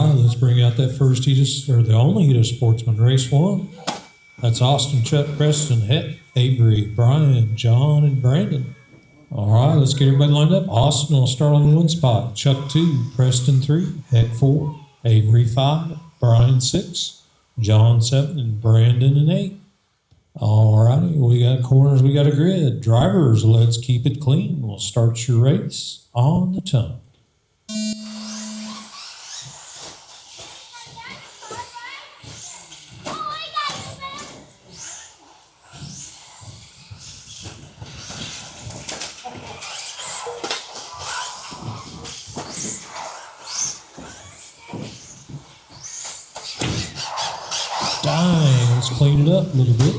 right, let's bring out that first heat or the only heat of Sportsman Race 1. That's Austin, Chuck, Preston, Hec, Avery, Brian, John, and Brandon. All right, let's get everybody lined up. Austin will start on the 1 spot. Chuck 2, Preston 3, Hec 4, Avery 5, Brian 6, John 7, and Brandon an 8. All righty, we got corners, we got a grid. Drivers, let's keep it clean. We'll start your race on the tongue. Dang, let's clean it up a little bit.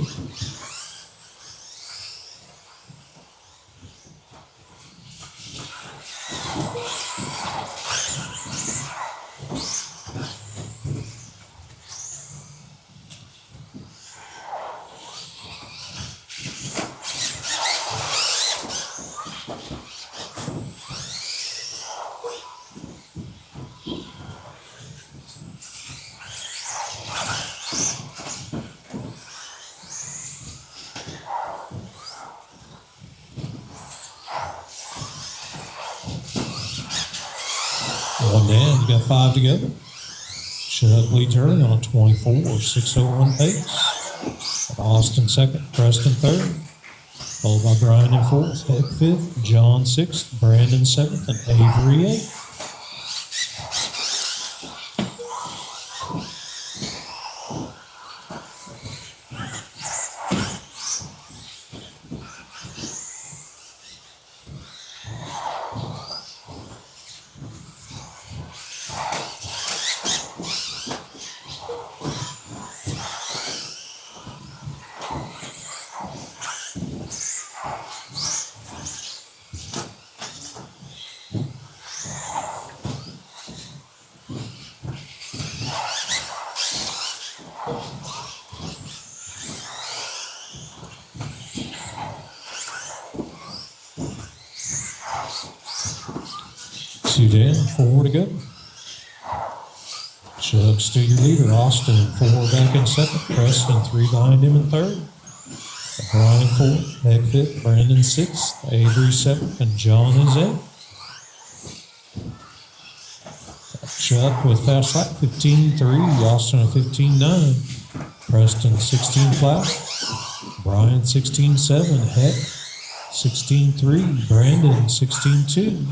One down, you got 5 to go. Chuck leads early on a 24.601 pace. Austin second, Preston third. Followed by Brian in fourth, Hec fifth, John sixth, Brandon seventh, and Avery eighth. Two down, 4 to go. Chuck's still your leader. Austin 4 back in second. Preston 3 behind him in third. Brian 4th, Hec 5th, Brandon 6th, Avery 7th, and John is 8th. Chuck with fast lap 15.3, Austin at 15.9, Preston 16.5, Brian 16.7, Hec 16.3, Brandon 16.2.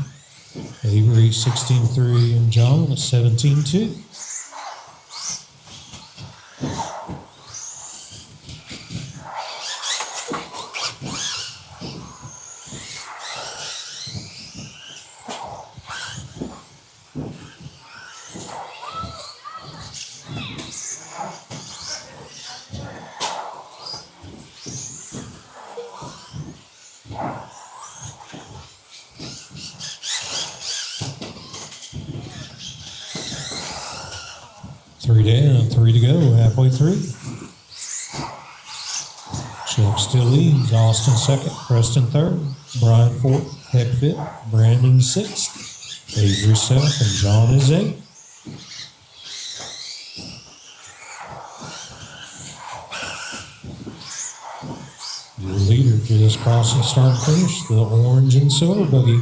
Avery 16.3 and John 17.2. Three down, 3 to go, halfway through. Chuck still leads. Austin second, Preston third, Brian fourth, Hec fifth, Brandon sixth, Avery seventh, and John is 8th. Your leader just crossing start and finish, the orange and silver buggy.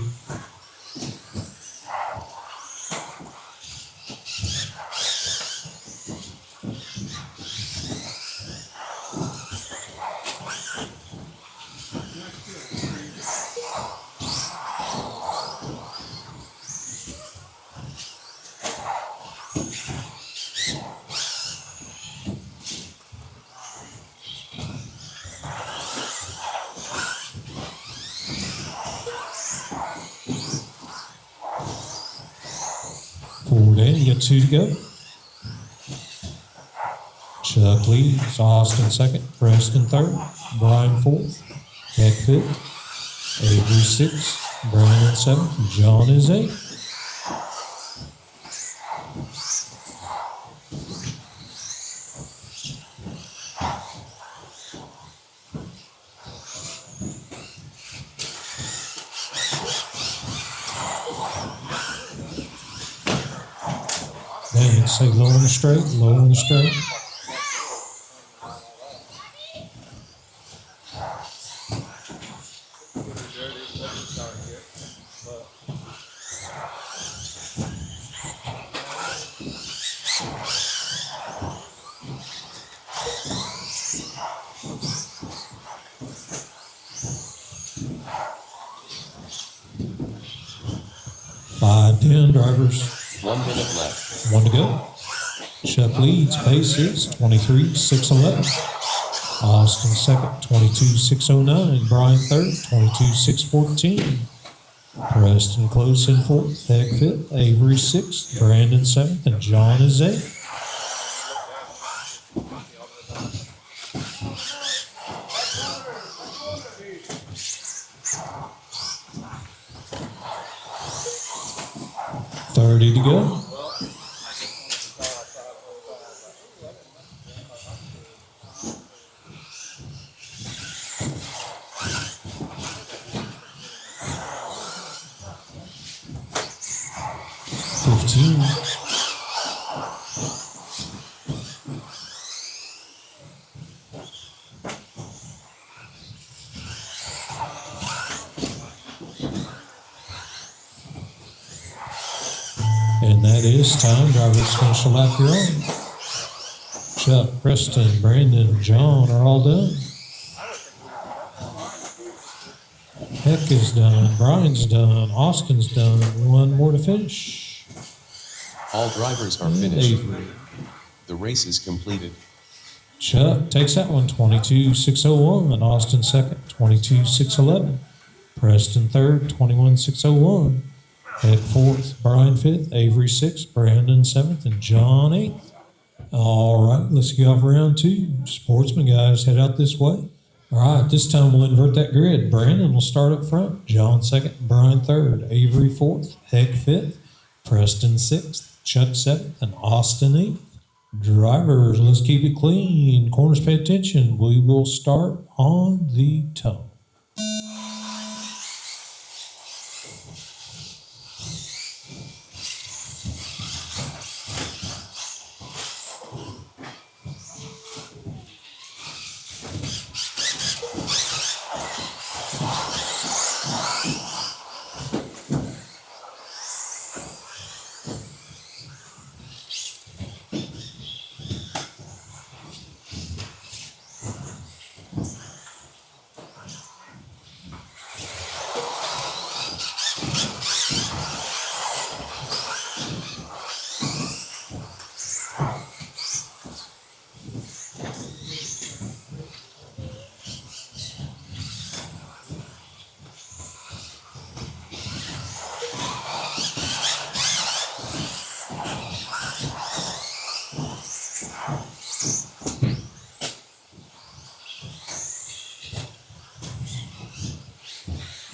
You got 2 to go. Chuck leads. Austin second, Preston third, Brian fourth, Hec fifth, Avery sixth, Brandon seventh, and John is 8th. Dang, say low on the straight, low on the straight. Five, 10 drivers. 1 minute left. 1 to go. Chuck leads. Pace is 23.611. Austin second, 22.609. Brian third, 22.614. Preston close in fourth. Hec fifth. Avery sixth. Brandon seventh. And John is eighth. $30 to go. And that is time. Drivers finish the lap you're on. Chuck, Preston, Brandon, and John are all done. Hec is done. Brian's done. Austin's done. One more to finish. All drivers are finished. Avery. The race is completed. Chuck takes that one, 22.601. Austin second, 22.611. Preston third, 21.601. Hec fourth, Brian fifth, Avery sixth, Brandon seventh, and John eighth. All right, let's go off round two. Sportsman guys, head out this way. All right, this time we'll invert that grid. Brandon will start up front. John second, Brian third, Avery fourth, Hec fifth, Preston sixth, Chuck seventh, and Austin eighth. Drivers, let's keep it clean. Corners, pay attention. We will start on the tongue.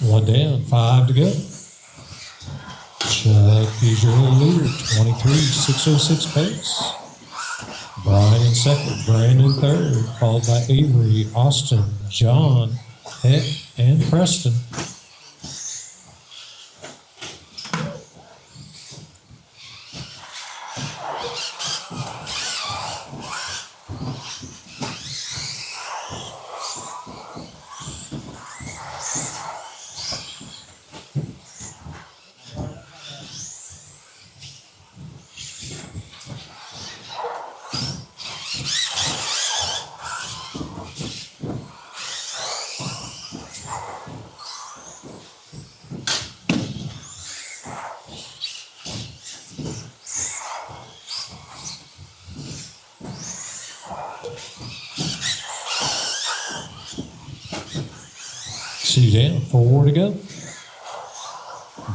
One down, 5 to go. Chuck is your leader, 23.606 pace. Brian in second, Brandon third, followed by Avery, Austin, John, Hec, and Preston. Two down, 4 to go.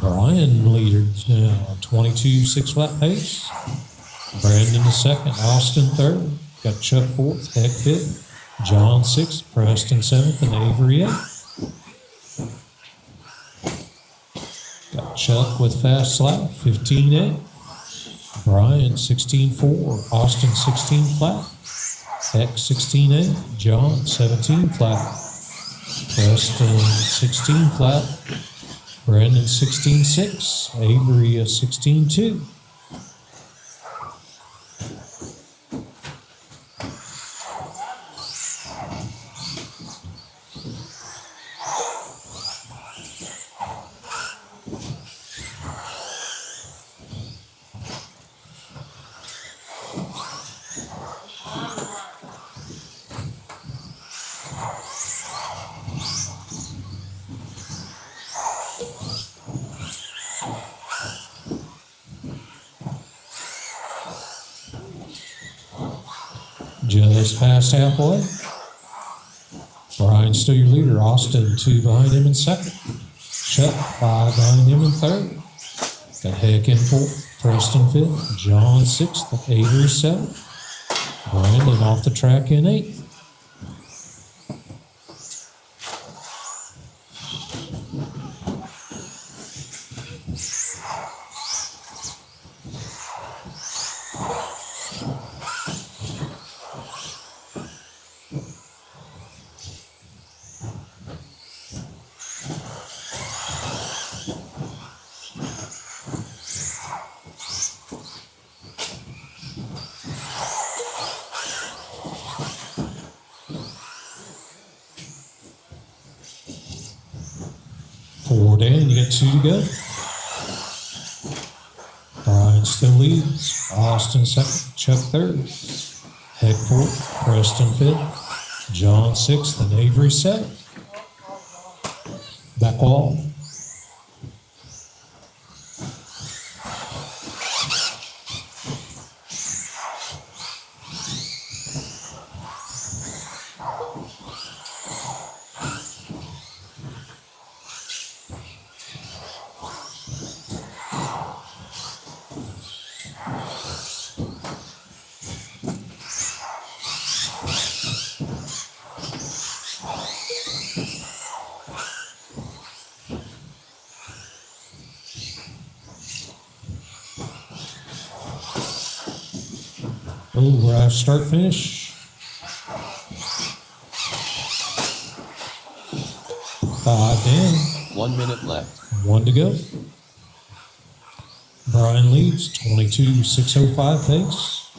Brian leaders now, 22.6 flat pace. Brandon the second, Austin third. Got Chuck fourth, Hec fifth, John sixth, Preston seventh, and Avery eighth. Got Chuck with fast lap, 15.8. Brian 16.4, Austin 16 flat, Hec 16.8, John 17 flat. Preston 16 flat, Brandon 16.6, Avery 16.2. Just past halfway. Brian still your leader. Austin 2 behind him in second. Chuck 5 behind him in third. Got Hec in fourth. Preston 5th. John 6th. Avery 7th. Brandon off the track in 8th. Four down, you got 2 to go. Brian still leads. Austin second, Chuck third. Hec fourth, Preston 5th, John 6th, and Avery 7th. Back wall. Oh, we're at start finish. 5 down. 1 minute left. 1 to go. Brian leads 22.605 pace.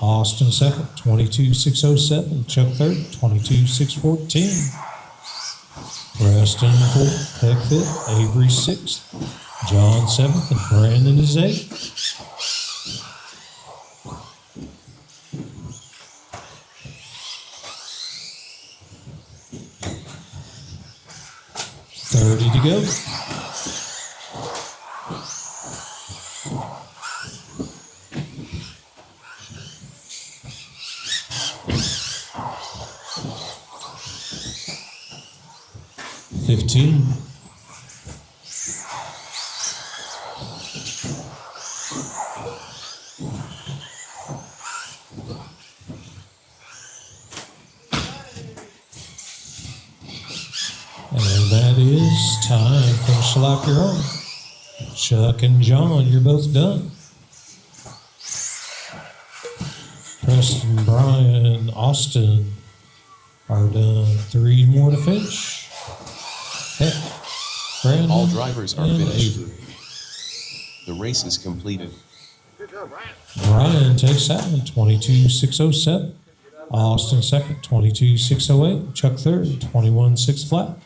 Austin second, 22.607. Chuck third, 22.614. Preston fourth, Hec fifth, Avery sixth, John 7th, and Brandon is 8th. To go. $15. And that is time. Finish the lap you're on. Chuck and John, you're both done. Preston, Brian, Austin are done. 3 more to finish. Hec, Brandon, All drivers are and finished. Avery. The race is completed. Brian takes that one, 22.607. Austin second, 22.608. Chuck third, 21.6 flat.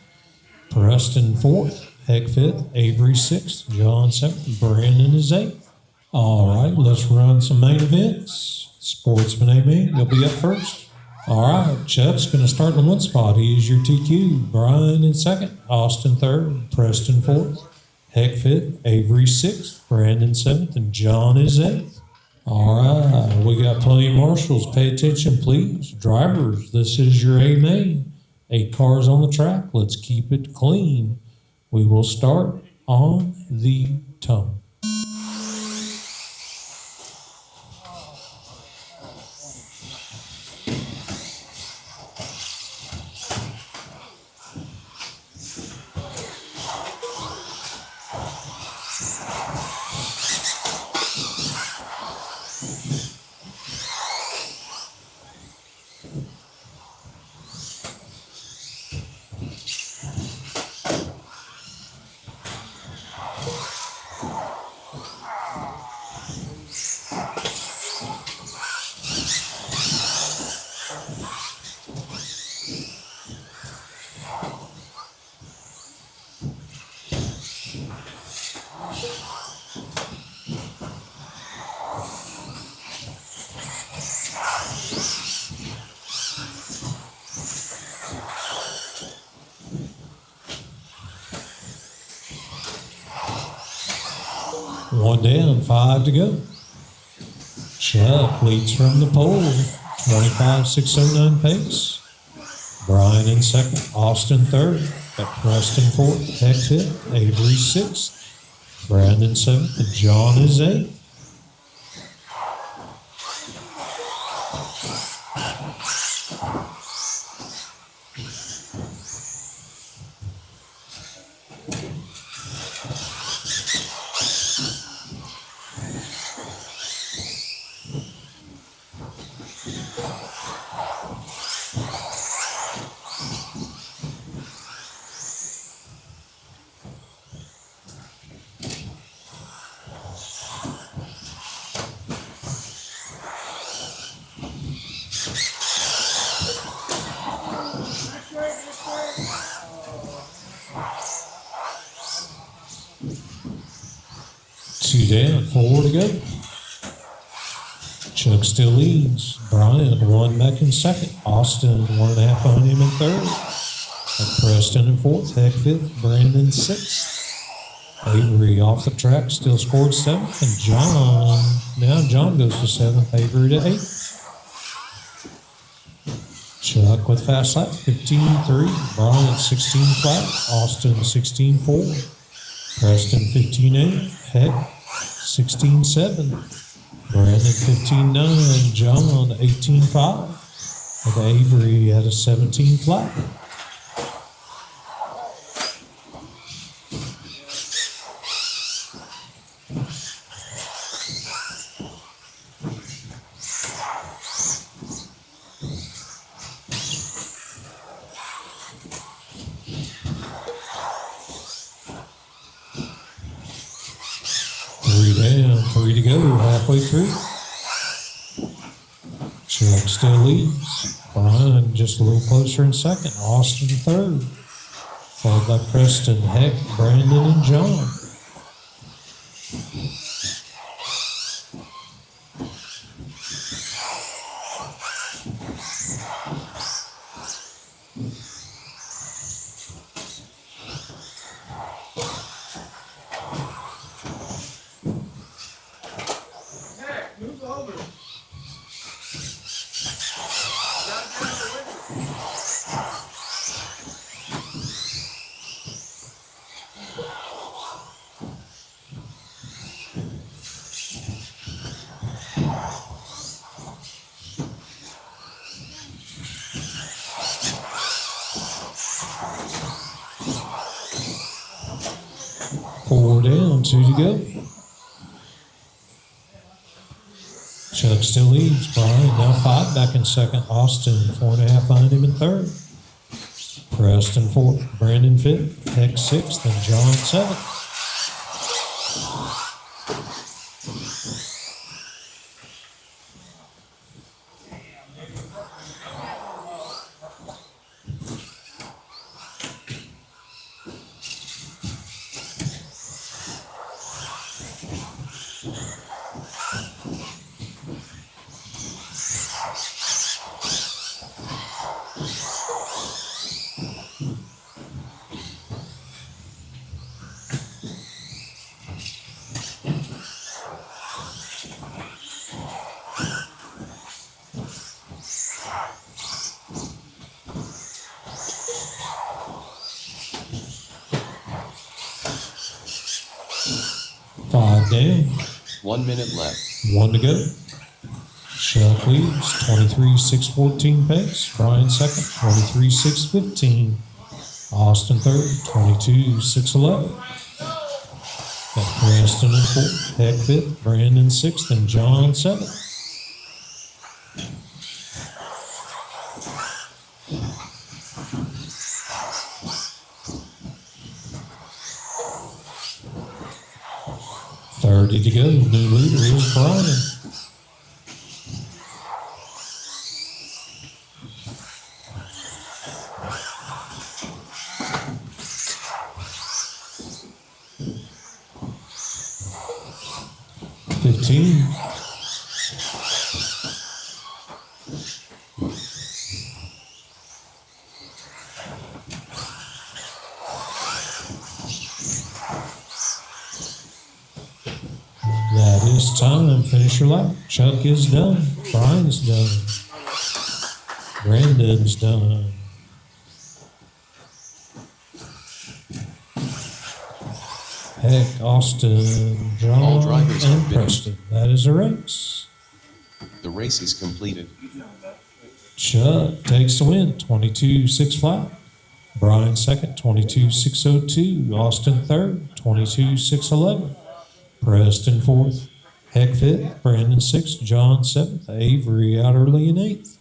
Preston fourth, Hec fifth, Avery sixth, John seventh, Brandon is 8th. All right, let's run some main events. Sportsman Amen, you'll be up first. All right, Chuck's going to start in one spot. He is your TQ. Brian in second, Austin third, Preston fourth, Hec fifth, Avery sixth, Brandon 7th, and John is 8th. All right, we got plenty of marshals. Pay attention, please. Drivers, this is your A-main. 8 cars on the track. Let's keep it clean. We will start on the tongue. One down, 5 to go. Chuck leads from the pole. 25 609 pace. Brian in second, Austin third, got Preston fourth, Hec fifth, Avery sixth, Brandon seventh, and John is eighth. Two down, 4 to go. Chuck still leads. Brian one back in second. Austin 1.5 behind him in third. And Preston in fourth. Hec fifth. Brandon sixth. Avery off the track, still scored seventh. And John goes to seventh. Avery to eighth. Chuck with fast lap, 15.3. Brian 16 flat. Austin 16.4. Preston 15.8. Hec 16.7. Brandon 15.9. John 18.5. And Avery at a 17 flat. Down, 3 to go, halfway through. Chuck still leads. Brian just a little closer in second. Austin third. Followed by Preston, Hec, Brandon, and John. Four down, 2 to go. Chuck still leads. Brian now 5 back in second. Austin 4.5 behind him in third. Preston fourth. Brandon fifth. Hec sixth. And John seventh. Down. 1 minute left. 1 to go. Chuck leads, 23 614 pace. Brian second, 23 615. Austin third, 22 611. Got Preston in fourth, Hec fifth, Brandon sixth, and John seventh. Ready to go. New leader is Brian. That is time. Finish your lap. Chuck is done. Brian's done. Brandon's done. Hec, Austin, All John, drivers have and been- Preston. That is a race. The race is completed. Chuck takes the win, 22.6 flat. Brian second, 22.602. Austin third, 22.611. Preston fourth. Hec fifth. Brandon sixth. John seventh. Avery out early in eighth.